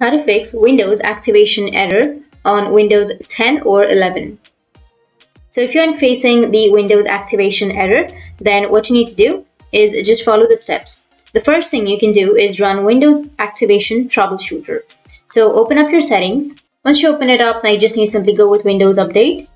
How to fix Windows activation error on Windows 10 or 11. So if you're facing the Windows activation error, then what you need to do is just follow the steps. The first thing you can do is run Windows Activation Troubleshooter. So open up your settings. Once you open it up, now you just need to simply go with Windows Update.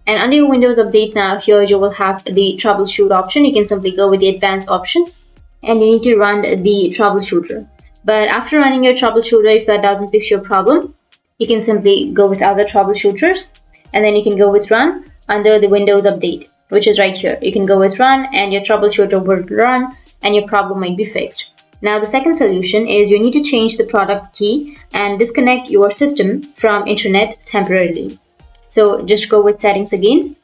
And under your Windows Update now, here you will have the Troubleshoot option. You can simply go with the Advanced options and you need to run the Troubleshooter. But after running your troubleshooter, if that doesn't fix your problem, you can simply go with other troubleshooters and then you can go with run under the Windows Update, which is right here. You can go with run and your troubleshooter will run and your problem might be fixed. Now the second solution is you need to change the product key and disconnect your system from internet temporarily. So just go with settings again,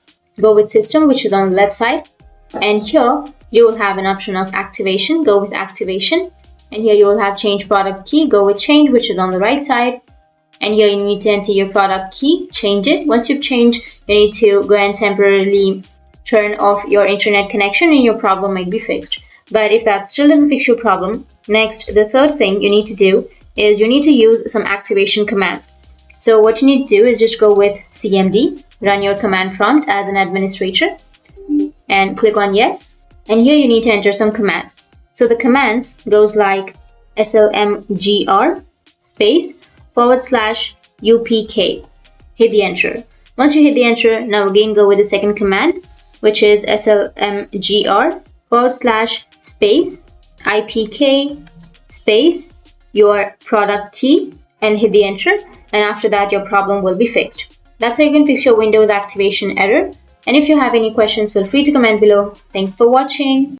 go with system, which is on the left side, and here you will have an option of activation. Go with activation. And here you will have change product key, go with change, which is on the right side. And here you need to enter your product key, change it. Once you've changed, you need to go and temporarily turn off your internet connection and your problem might be fixed. But if that still doesn't fix your problem, next, the third thing you need to do is you need to use some activation commands. So what you need to do is just go with CMD, run your command prompt as an administrator and click on yes. And here you need to enter some commands. So the commands goes like slmgr space /upk. Hit the enter. Once you hit the enter, now again go with the second command, which is slmgr /space ipk space your product key and hit the enter. And after that, your problem will be fixed. That's how you can fix your Windows activation error. And if you have any questions, feel free to comment below. Thanks for watching.